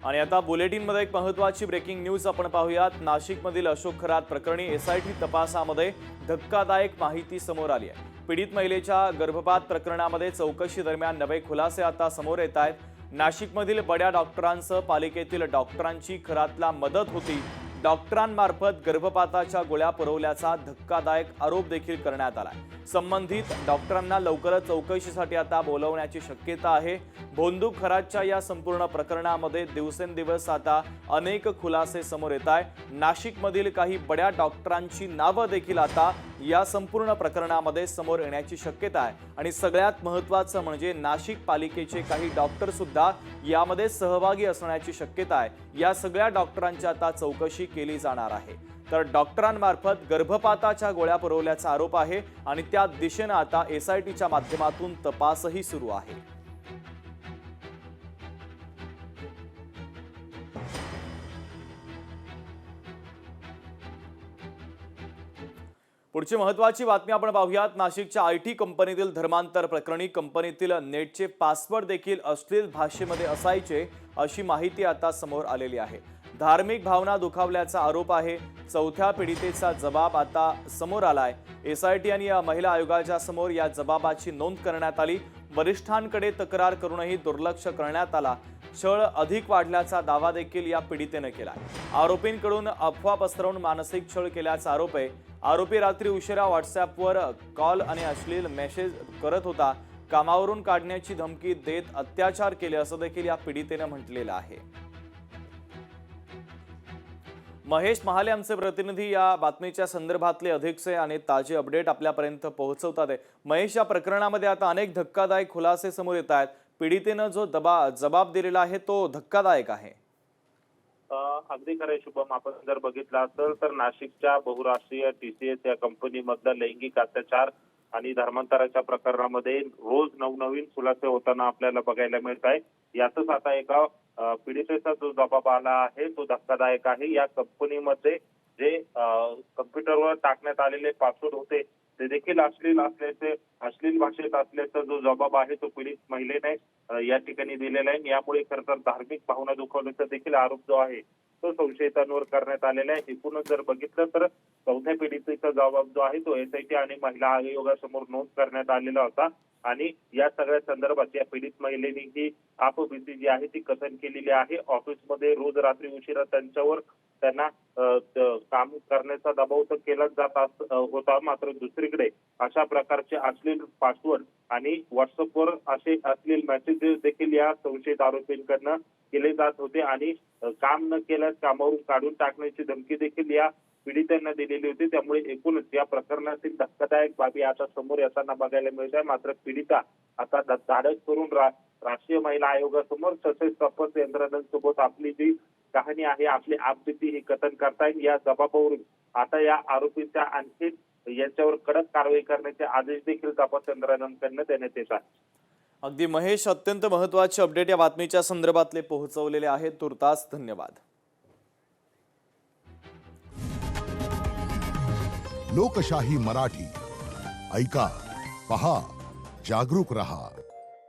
आणि आता बुलेटिनमध्ये एक महत्त्वाची ब्रेकिंग न्यूज आपण पाहूयात। नाशिकमधील अशोक खरात प्रकरणी एसआयटी तपासामध्ये धक्कादायक माहिती समोर आली आहे। पीडित महिलेच्या गर्भपात प्रकरणामध्ये चौकशी दरम्यान नवे खुलासे आता समोर येत आहेत। नाशिकमधील बड्या डॉक्टरांसह पालिकेतील डॉक्टरांची खरातला मदत होती। डॉक्टरांमार्फत गर्भपाताच्या गोळ्या पुरवल्याचा धक्कादायक आरोप देखील करण्यात आला। संबंधित डॉक्टरांना लवकरच चौकशीसाठी आता बोलवण्याची शक्यता आहे। भोंदू खरातच्या या संपूर्ण प्रकरणामध्ये दिवसेंदिवस आता अनेक खुलासे समोर येत आहेत। नाशिकमधील काही बड्या डॉक्टरांची नावे देखील आता या संपूर्ण प्रकरणामध्ये समोर येण्याची शक्यता आहे आणि सगळ्यात महत्त्वाचं म्हणजे नाशिक पालिकेचे काही डॉक्टर सुद्धा यामध्ये सहभागी असण्याची शक्यता आहे। या सगळ्या डॉक्टरांची आता चौकशी केली जाणार आहे। तर डॉक्टरांमार्फत गर्भपाताच्या गोळ्या पुरवल्याचा आरोप आहे आणि त्या दिशेने आता एसआयटीच्या माध्यमातून तपासही सुरू आहे। पुढची महत्त्वाची बातमी आपण पाहूयात। नाशिकच्या आयटी कंपनीतील धर्मांतर प्रकरणी कंपनीतील नेटचे पासवर्ड देखील अश्लील भाषेमध्ये असायचे अशी माहिती आता समोर आलेली आहे। धार्मिक भावना दुखावल्याचा आरोप आहे। चौथ्या पीडितेचा जबाब आता समोर आलाय। एसआयटी आणि महिला आयोगाच्या समोर या जबाबाची नोंद करण्यात आली। वरिष्ठांकडे तक्रार करूनही दुर्लक्ष करण्यात आला। छळ अधिक वाढल्याचा दावा देखील या पीडितेने केला। आरोपींकडून अफवा पसरवून मानसिक छळ केल्याचा आरोप आहे। आरोपी रात्री उशिरा व्हॉट्सअपवर कॉल आणि अश्लील मेसेज करत होता। कामावरून काढण्याची धमकी देत अत्याचार केले असं देखील या पीडितेने म्हटलेलं आहे। महेश महाले आमचे प्रतिनिधी या बातमीच्या संदर्भातले अधिकचे आणि ताजे अपडेट आपल्यापर्यंत पोहोचवतात आहे। महेश, या प्रकरणामध्ये आता अनेक धक्कादायक खुलासे समोर येत आहेत। पीडितेने जो जबाब दिलेला आहे तो धक्कादायक आहे। अगदी खरं शुभम, आपण जर बघितलं असेल तर नाशिकच्या बहुराष्ट्रीय टीसीएस या कंपनीमधला लैंगिक अत्याचार आणि धर्मांतराच्या प्रकरणामध्ये रोज नवनवीन खुलासे होताना आपल्याला बघायला मिळत आहे। यातच आता एका पीडितेचा जो जबाब आला आहे तो धक्कादायक आहे। या कंपनीमध्ये जे कम्प्युटरवर टाकण्यात आलेले पासवर्ड होते ते देखील अश्लील भाषेत असल्याचा जो जबाब आहे तो पीडित महिलेने या ठिकाणी दिलेला आहे। यामुळे खरं तर धार्मिक भावना दुखावल्याचा देखील आरोप जो आहे तो संशयितांवर करण्यात आलेला आहे। एकूणच जर बघितलं तर चौथ्या पीडितेचा जबाब जो आहे तो एसआयटी आणि महिला आयोगासमोर नोंद करण्यात आलेला होता आणि या सगळ्या संदर्भात या पीडित महिलेने ही आपबीती जी आहे ती कथन केलेली आहे। ऑफिसमध्ये रोज रात्री उशिरा त्यांना काम करण्याचा दबाव तर केला जात होता, मात्र दुसरीकडे अशा प्रकारचे अश्लील पासवर्ड आणि व्हॉट्सअपवर असे अश्लील मेसेजेस देखील या संशयित आरोपींकडनं केले जात होते आणि काम न केल्यास कामावरून काढून टाकण्याची धमकी देखील या पीडितांना दिलेली होती। त्यामुळे एकूणच या प्रकरणातील धक्कादायक बाबी आता समोर येताना बघायला मिळत आहे। मात्र पीडिता आता धाडस करून राष्ट्रीय महिला आयोगासमोर तसेच तपास यंत्रणांसोबत आपली जी कहाणी आहे, आपली आपबीती ही कथन करतायत। या जबाबावरून आता या आरोपीच्या आणखी यांच्यावर कडक कारवाई करण्याचे आदेश देखील तपास यंत्रणांकडून देण्यात येत आहेत। अगदी महेश, अत्यंत महत्त्वाचे अपडेट या बातमीच्या संदर्भातले पोहोचवलेले आहेत। तुर्तास धन्यवाद। लोकशाही मराठी ऐका, पहा, जागरूक रहा।